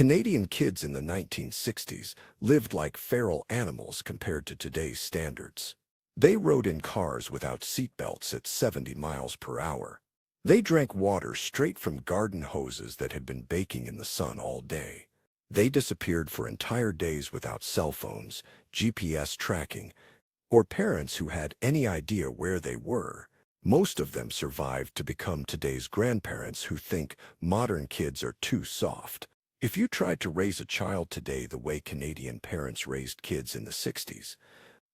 Canadian kids in the 1960s lived like feral animals compared to today's standards. They rode in cars without seatbelts at 70 miles per hour. They drank water straight from garden hoses that had been baking in the sun all day. They disappeared for entire days without cell phones, GPS tracking, or parents who had any idea where they were. Most of them survived to become today's grandparents who think modern kids are too soft. If you tried to raise a child today the way Canadian parents raised kids in the 60s,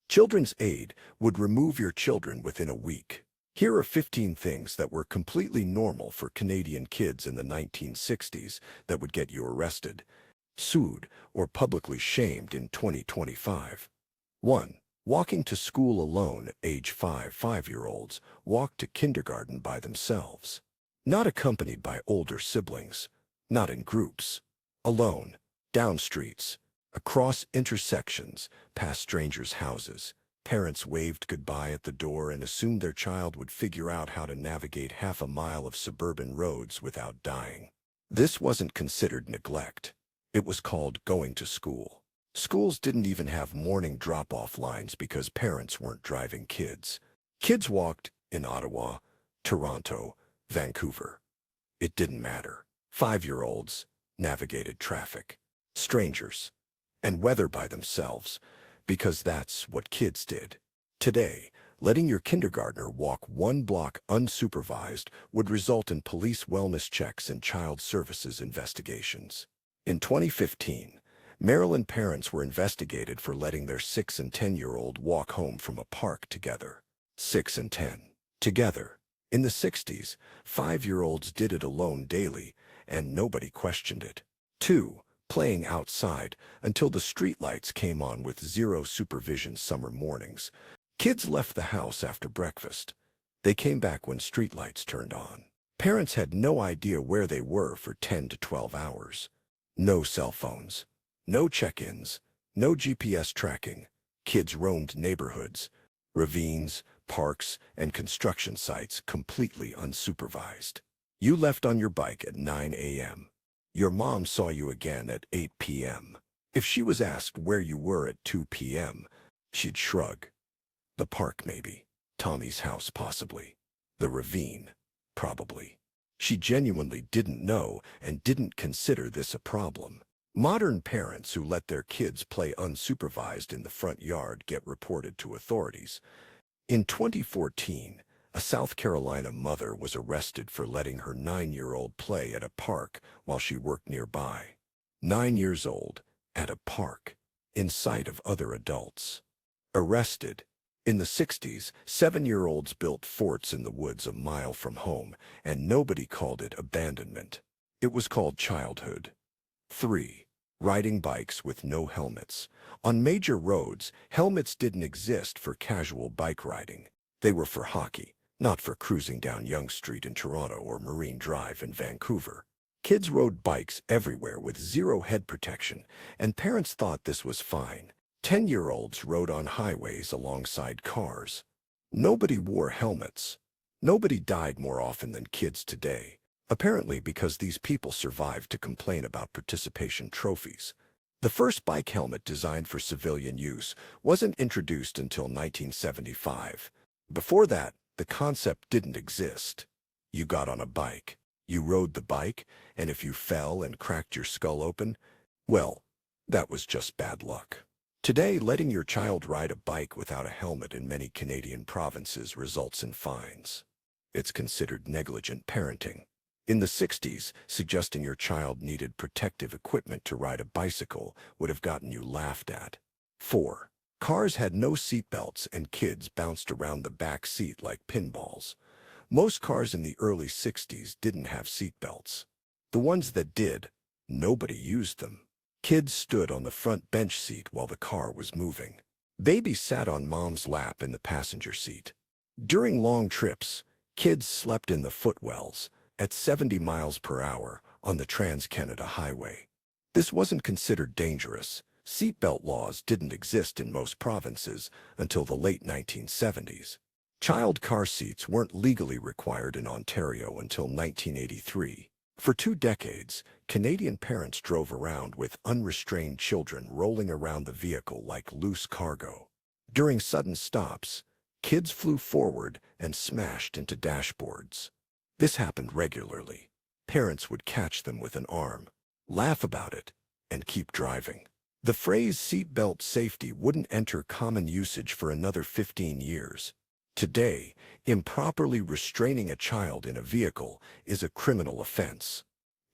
Children's Aid would remove your children within a week. Here are 15 things that were completely normal for Canadian kids in the 1960s that would get you arrested, sued, or publicly shamed in 2025. 1. Walking to school alone. Age 5. 5-year-olds walk to kindergarten by themselves. Not accompanied by older siblings. Not in groups. Alone. Down streets. Across intersections. Past strangers' houses. Parents waved goodbye at the door and assumed their child would figure out how to navigate half a mile of suburban roads without dying. This wasn't considered neglect. It was called going to school. Schools didn't even have morning drop-off lines because parents weren't driving kids. Kids walked in Ottawa, Toronto, Vancouver. It didn't matter. 5-year-olds navigated traffic, strangers, and weather by themselves, because that's what kids did. Today, letting your kindergartner walk one block unsupervised would result in police wellness checks and child services investigations. In 2015, Maryland parents were investigated for letting their 6 and 10-year-old walk home from a park together. 6 and 10. Together. In the 60s, 5-year-olds did it alone daily, and nobody questioned it. 2. Playing outside until the streetlights came on with zero supervision summer mornings. Kids left the house after breakfast. They came back when streetlights turned on. Parents had no idea where they were for 10 to 12 hours. No cell phones. No check-ins. No GPS tracking. Kids roamed neighborhoods, ravines, parks, and construction sites completely unsupervised. You left on your bike at 9 a.m. Your mom saw you again at 8 p.m. If she was asked where you were at 2 p.m., she'd shrug. The park, maybe. Tommy's house, possibly. The ravine, probably. She genuinely didn't know and didn't consider this a problem. Modern parents who let their kids play unsupervised in the front yard get reported to authorities. In 2014, a South Carolina mother was arrested for letting her 9-year-old play at a park while she worked nearby. 9 years old, at a park, in sight of other adults. Arrested. In the 60s, 7-year-olds built forts in the woods a mile from home, and nobody called it abandonment. It was called childhood. 3. Riding bikes with no helmets. On major roads, helmets didn't exist for casual bike riding. They were for hockey, not for cruising down Yonge Street in Toronto or Marine Drive in Vancouver. Kids rode bikes everywhere with zero head protection, and parents thought this was fine. 10-year-olds rode on highways alongside cars. Nobody wore helmets. Nobody died more often than kids today, apparently because these people survived to complain about participation trophies. The first bike helmet designed for civilian use wasn't introduced until 1975. Before that, the concept didn't exist. You got on a bike, you rode the bike, and if you fell and cracked your skull open, well, that was just bad luck. Today, letting your child ride a bike without a helmet in many Canadian provinces results in fines. It's considered negligent parenting. In the 60s, suggesting your child needed protective equipment to ride a bicycle would have gotten you laughed at. 4. Cars had no seatbelts and kids bounced around the back seat like pinballs. Most cars in the early 60s didn't have seatbelts. The ones that did, nobody used them. Kids stood on the front bench seat while the car was moving. Babies sat on mom's lap in the passenger seat. During long trips, kids slept in the footwells at 70 miles per hour on the Trans-Canada Highway. This wasn't considered dangerous. Seatbelt laws didn't exist in most provinces until the late 1970s. Child car seats weren't legally required in Ontario until 1983. For 2 decades, Canadian parents drove around with unrestrained children rolling around the vehicle like loose cargo. During sudden stops, kids flew forward and smashed into dashboards. This happened regularly. Parents would catch them with an arm, laugh about it, and keep driving. The phrase seatbelt safety wouldn't enter common usage for another 15 years. Today, improperly restraining a child in a vehicle is a criminal offense.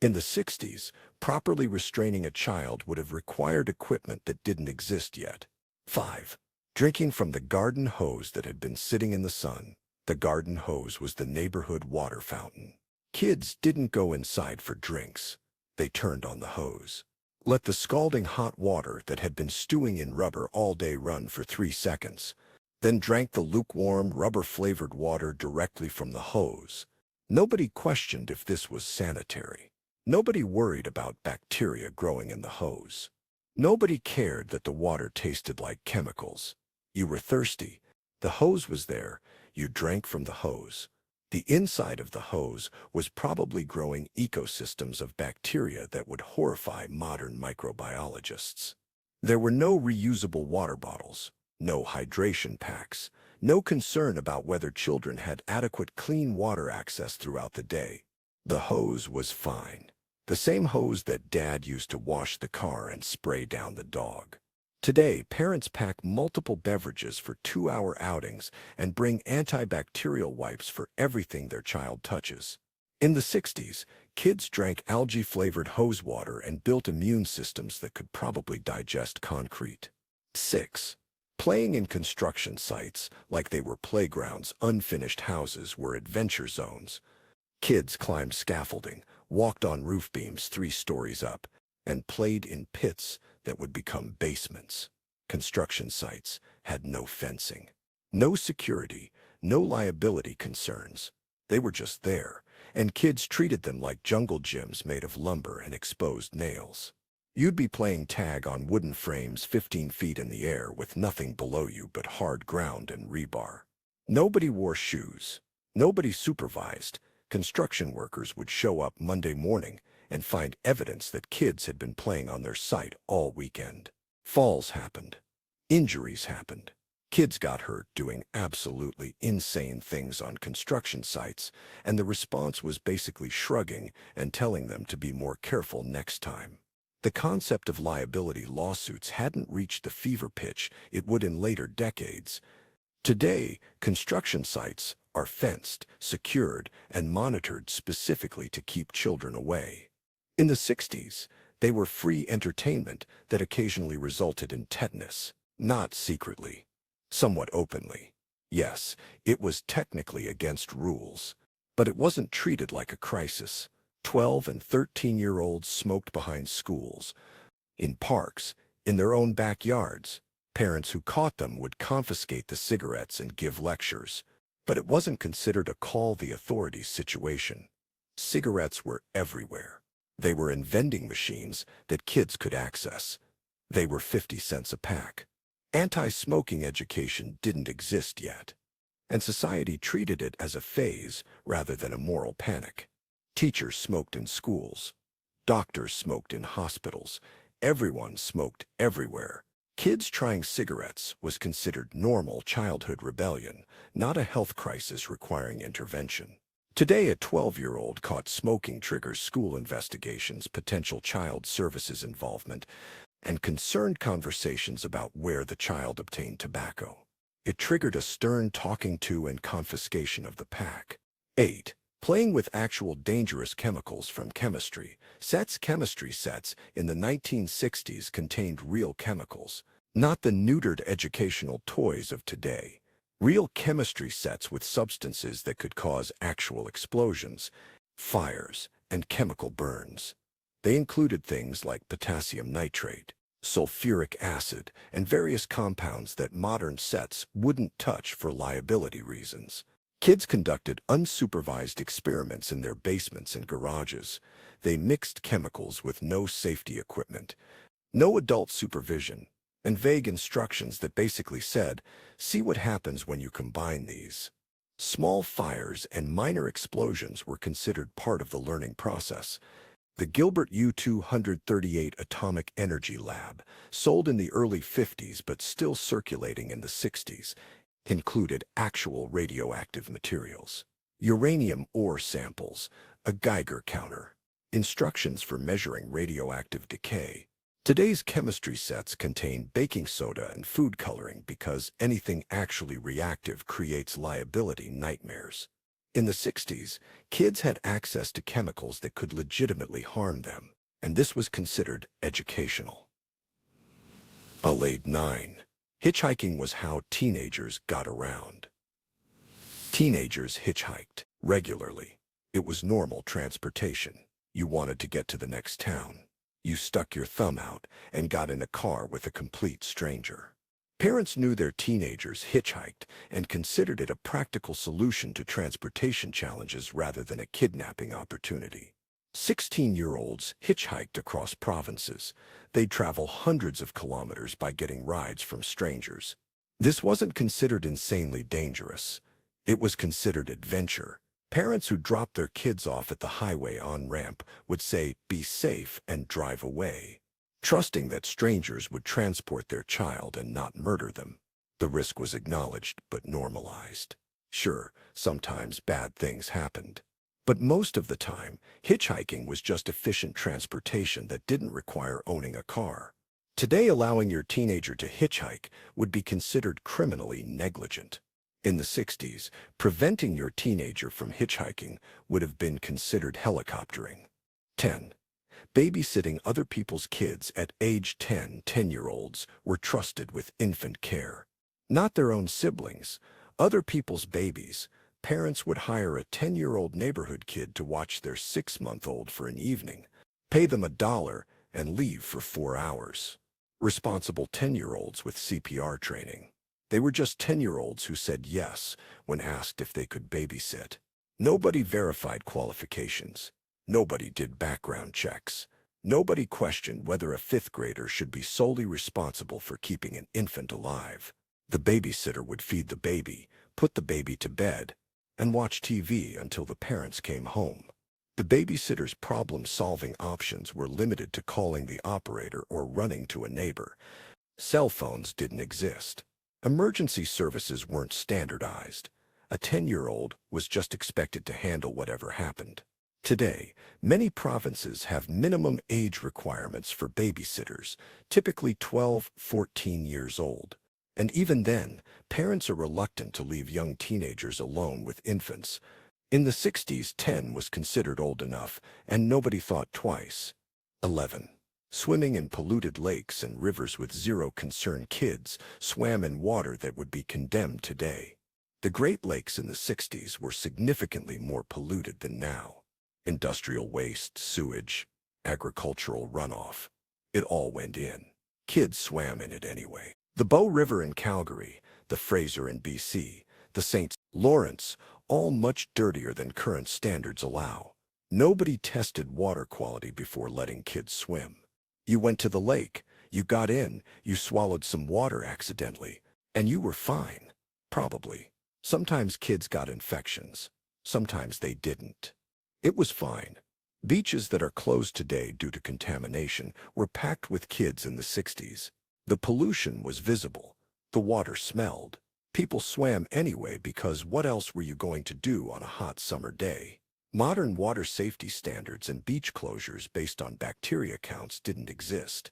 In the 60s, properly restraining a child would have required equipment that didn't exist yet. 5. Drinking from the garden hose that had been sitting in the sun. The garden hose was the neighborhood water fountain. Kids didn't go inside for drinks. They turned on the hose. Let the scalding hot water that had been stewing in rubber all day run for 3 seconds, then drank the lukewarm, rubber-flavored water directly from the hose. Nobody questioned if this was sanitary. Nobody worried about bacteria growing in the hose. Nobody cared that the water tasted like chemicals. You were thirsty. The hose was there. You drank from the hose. The inside of the hose was probably growing ecosystems of bacteria that would horrify modern microbiologists. There were no reusable water bottles, no hydration packs, no concern about whether children had adequate clean water access throughout the day. The hose was fine. The same hose that Dad used to wash the car and spray down the dog. Today, parents pack multiple beverages for 2-hour outings and bring antibacterial wipes for everything their child touches. In the 60s, kids drank algae-flavored hose water and built immune systems that could probably digest concrete. 6. Playing in construction sites like they were playgrounds. Unfinished houses were adventure zones. Kids climbed scaffolding, walked on roof beams 3 stories up, and played in pits that would become basements. Construction sites had no fencing, no security, no liability concerns. They were just there, and kids treated them like jungle gyms made of lumber and exposed nails. You'd be playing tag on wooden frames 15 feet in the air with nothing below you but hard ground and rebar. Nobody wore shoes. Nobody supervised. Construction workers would show up Monday morning and find evidence that kids had been playing on their site all weekend. Falls happened. Injuries happened. Kids got hurt doing absolutely insane things on construction sites, and the response was basically shrugging and telling them to be more careful next time. The concept of liability lawsuits hadn't reached the fever pitch it would in later decades. Today, construction sites are fenced, secured, and monitored specifically to keep children away. In the 60s, they were free entertainment that occasionally resulted in tetanus, not secretly, somewhat openly. Yes, it was technically against rules, but it wasn't treated like a crisis. 12 and 13-year-olds smoked behind schools, in parks, in their own backyards. Parents who caught them would confiscate the cigarettes and give lectures. But it wasn't considered a call the authorities situation. Cigarettes were everywhere. They were in vending machines that kids could access. They were 50 cents a pack. Anti-smoking education didn't exist yet, and society treated it as a phase rather than a moral panic. Teachers smoked in schools. Doctors smoked in hospitals. Everyone smoked everywhere. Kids trying cigarettes was considered normal childhood rebellion, not a health crisis requiring intervention. Today, a 12-year-old caught smoking triggers school investigations, potential child services involvement, and concerned conversations about where the child obtained tobacco. It triggered a stern talking to and confiscation of the pack. 8. Playing with actual dangerous chemicals from chemistry. Chemistry sets in the 1960s contained real chemicals, not the neutered educational toys of today. Real chemistry sets with substances that could cause actual explosions, fires, and chemical burns. They included things like potassium nitrate, sulfuric acid, and various compounds that modern sets wouldn't touch for liability reasons. Kids conducted unsupervised experiments in their basements and garages. They mixed chemicals with no safety equipment, no adult supervision, and vague instructions that basically said, "See what happens when you combine these." Small fires and minor explosions were considered part of the learning process. The Gilbert U-238 Atomic Energy Lab, sold in the early 50s but still circulating in the 60s, included actual radioactive materials. Uranium ore samples, a Geiger counter, instructions for measuring radioactive decay. Today's chemistry sets contain baking soda and food coloring because anything actually reactive creates liability nightmares. In the 60s, kids had access to chemicals that could legitimately harm them, and this was considered educational. Late 9. Hitchhiking was how teenagers got around. Teenagers hitchhiked regularly. It was normal transportation. You wanted to get to the next town. You stuck your thumb out and got in a car with a complete stranger. Parents knew their teenagers hitchhiked and considered it a practical solution to transportation challenges rather than a kidnapping opportunity. 16-year-olds hitchhiked across provinces. They'd travel hundreds of kilometers by getting rides from strangers. This wasn't considered insanely dangerous. It was considered adventure. Parents who dropped their kids off at the highway on-ramp would say, "Be safe," and drive away, trusting that strangers would transport their child and not murder them. The risk was acknowledged but normalized. Sure, sometimes bad things happened. But most of the time, hitchhiking was just efficient transportation that didn't require owning a car. Today, allowing your teenager to hitchhike would be considered criminally negligent. In the 60s, preventing your teenager from hitchhiking would have been considered helicoptering. 10. Babysitting other people's kids at age 10. 10-year-olds were trusted with infant care. Not their own siblings, other people's babies. Parents would hire a 10-year-old neighborhood kid to watch their 6-month-old for an evening, pay them $1, and leave for 4 hours. Responsible 10-year-olds with CPR training. They were just 10-year-olds who said yes when asked if they could babysit. Nobody verified qualifications. Nobody did background checks. Nobody questioned whether a 5th grader should be solely responsible for keeping an infant alive. The babysitter would feed the baby, put the baby to bed, and watch TV until the parents came home. The babysitter's problem-solving options were limited to calling the operator or running to a neighbor. Cell phones didn't exist. Emergency services weren't standardized. A 10-year-old was just expected to handle whatever happened. Today, many provinces have minimum age requirements for babysitters, typically 12, 14 years old. And even then, parents are reluctant to leave young teenagers alone with infants. In the 60s, 10 was considered old enough, and nobody thought twice. 11. Swimming in polluted lakes and rivers with zero concern. Kids swam in water that would be condemned today. The Great Lakes in the 60s were significantly more polluted than now. Industrial waste, sewage, agricultural runoff. It all went in. Kids swam in it anyway. The Bow River in Calgary, the Fraser in BC, the St. Lawrence, all much dirtier than current standards allow. Nobody tested water quality before letting kids swim. You went to the lake, you got in, you swallowed some water accidentally, and you were fine. Probably. Sometimes kids got infections. Sometimes they didn't. It was fine. Beaches that are closed today due to contamination were packed with kids in the 60s. The pollution was visible. The water smelled. People swam anyway because what else were you going to do on a hot summer day? Modern water safety standards and beach closures based on bacteria counts didn't exist.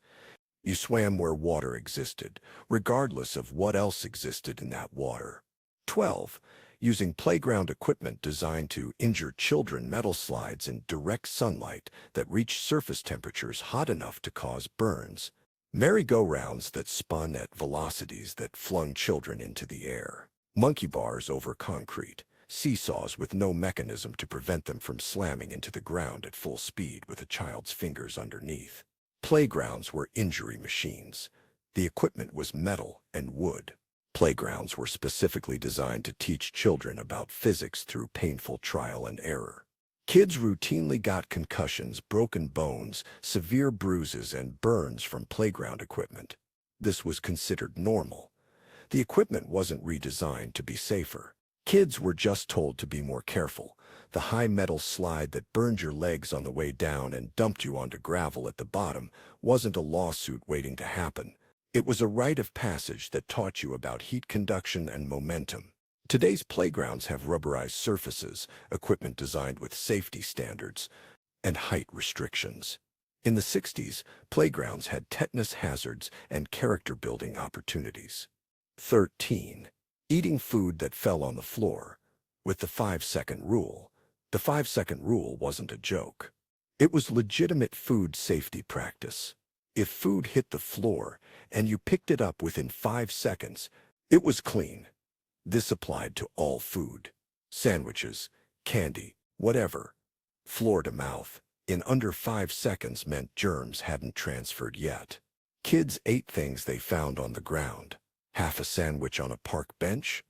You swam where water existed, regardless of what else existed in that water. 12. Using playground equipment designed to injure children. Metal slides in direct sunlight that reached surface temperatures hot enough to cause burns. Merry-go-rounds that spun at velocities that flung children into the air. Monkey bars over concrete. Seesaws with no mechanism to prevent them from slamming into the ground at full speed with a child's fingers underneath. Playgrounds were injury machines. The equipment was metal and wood. Playgrounds were specifically designed to teach children about physics through painful trial and error. Kids routinely got concussions, broken bones, severe bruises, and burns from playground equipment. This was considered normal. The equipment wasn't redesigned to be safer. Kids were just told to be more careful. The high metal slide that burned your legs on the way down and dumped you onto gravel at the bottom wasn't a lawsuit waiting to happen. It was a rite of passage that taught you about heat conduction and momentum. Today's playgrounds have rubberized surfaces, equipment designed with safety standards, and height restrictions. In the 60s, playgrounds had tetanus hazards and character-building opportunities. 13. Eating food that fell on the floor. With the 5-second rule. The 5-second rule wasn't a joke. It was legitimate food safety practice. If food hit the floor and you picked it up within 5 seconds, it was clean. This applied to all food. Sandwiches, candy, whatever. Floor to mouth, in under 5 seconds meant germs hadn't transferred yet. Kids ate things they found on the ground. Half a sandwich on a park bench?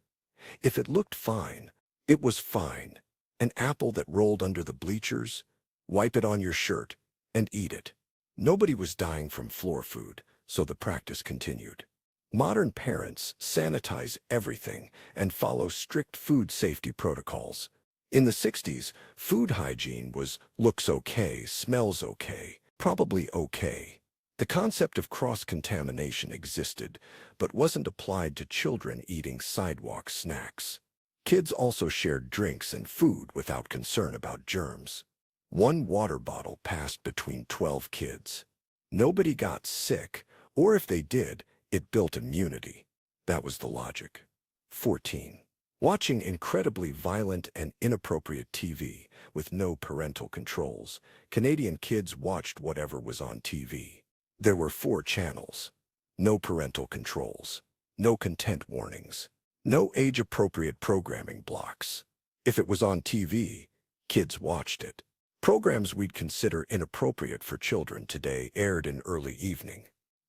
If it looked fine, it was fine. An apple that rolled under the bleachers? Wipe it on your shirt and eat it. Nobody was dying from floor food, so the practice continued. Modern parents sanitize everything and follow strict food safety protocols. In the 60s, food hygiene was looks okay, smells okay, probably okay. The concept of cross-contamination existed, but wasn't applied to children eating sidewalk snacks. Kids also shared drinks and food without concern about germs. One water bottle passed between 12 kids. Nobody got sick, or if they did, it built immunity. That was the logic. 14. Watching incredibly violent and inappropriate TV with no parental controls. Canadian kids watched whatever was on TV. There were 4 channels. No parental controls. No content warnings. No age-appropriate programming blocks. If it was on TV, kids watched it. Programs we'd consider inappropriate for children today aired in early evening.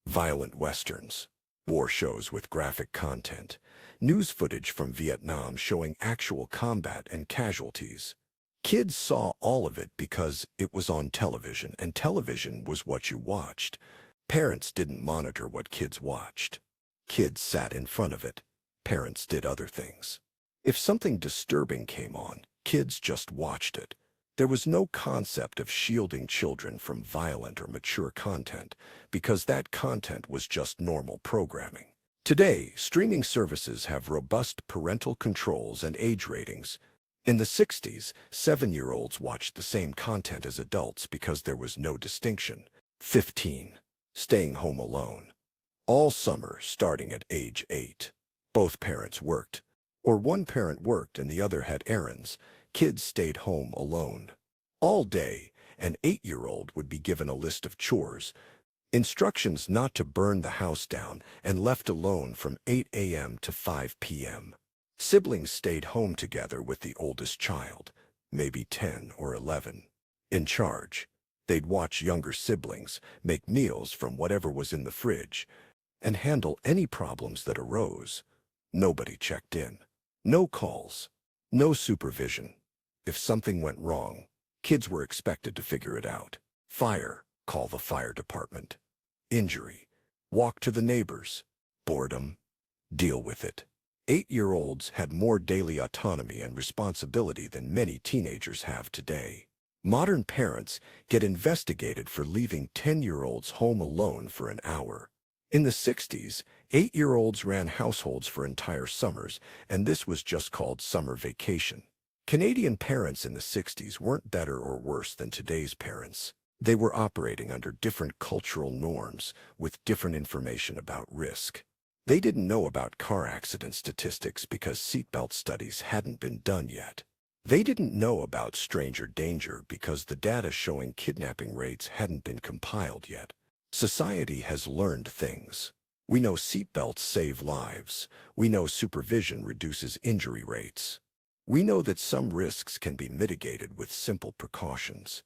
Violent westerns, war shows with graphic content, news footage from Vietnam showing actual combat and casualties. Kids saw all of it because it was on television, and television was what you watched. Parents didn't monitor what kids watched. Kids sat in front of it. Parents did other things. If something disturbing came on, kids just watched it. There was no concept of shielding children from violent or mature content because that content was just normal programming. Today, streaming services have robust parental controls and age ratings. In the 60s, 7-year-olds watched the same content as adults because there was no distinction. 15. Staying home alone. All summer starting at age 8. Both parents worked, or one parent worked and the other had errands. Kids stayed home alone. All day, an 8-year-old would be given a list of chores, instructions not to burn the house down, and left alone from 8 a.m. to 5 p.m. Siblings stayed home together with the oldest child, maybe 10 or 11, in charge. They'd watch younger siblings make meals from whatever was in the fridge and handle any problems that arose. Nobody checked in. No calls. No supervision. If something went wrong, kids were expected to figure it out. Fire, call the fire department. Injury, walk to the neighbors. Boredom, deal with it. 8-year-olds had more daily autonomy and responsibility than many teenagers have today. Modern parents get investigated for leaving 10-year-olds home alone for an hour. In the 60s, 8-year-olds ran households for entire summers, and this was just called summer vacation. Canadian parents in the 60s weren't better or worse than today's parents. They were operating under different cultural norms with different information about risk. They didn't know about car accident statistics because seatbelt studies hadn't been done yet. They didn't know about stranger danger because the data showing kidnapping rates hadn't been compiled yet. Society has learned things. We know seatbelts save lives. We know supervision reduces injury rates. We know that some risks can be mitigated with simple precautions.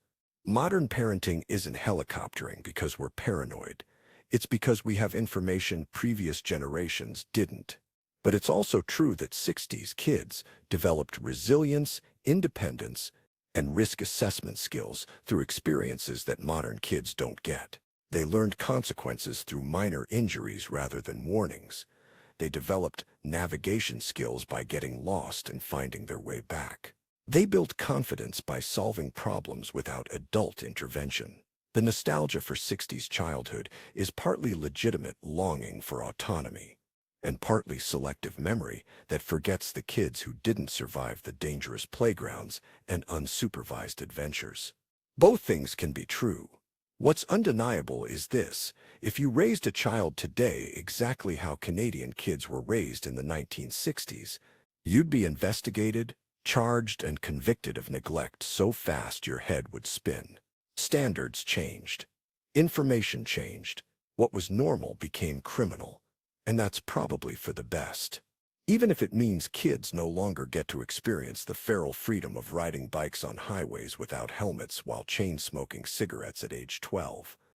Modern parenting isn't helicoptering because we're paranoid. It's because we have information previous generations didn't. But it's also true that 60s kids developed resilience, independence, and risk assessment skills through experiences that modern kids don't get. They learned consequences through minor injuries rather than warnings. They developed navigation skills by getting lost and finding their way back. They built confidence by solving problems without adult intervention. The nostalgia for 60s childhood is partly legitimate longing for autonomy, and partly selective memory that forgets the kids who didn't survive the dangerous playgrounds and unsupervised adventures. Both things can be true. What's undeniable is this: if you raised a child today exactly how Canadian kids were raised in the 1960s, you'd be investigated, charged, and convicted of neglect so fast your head would spin. Standards changed. Information changed. What was normal became criminal. And that's probably for the best. Even if it means kids no longer get to experience the feral freedom of riding bikes on highways without helmets while chain-smoking cigarettes at age 12.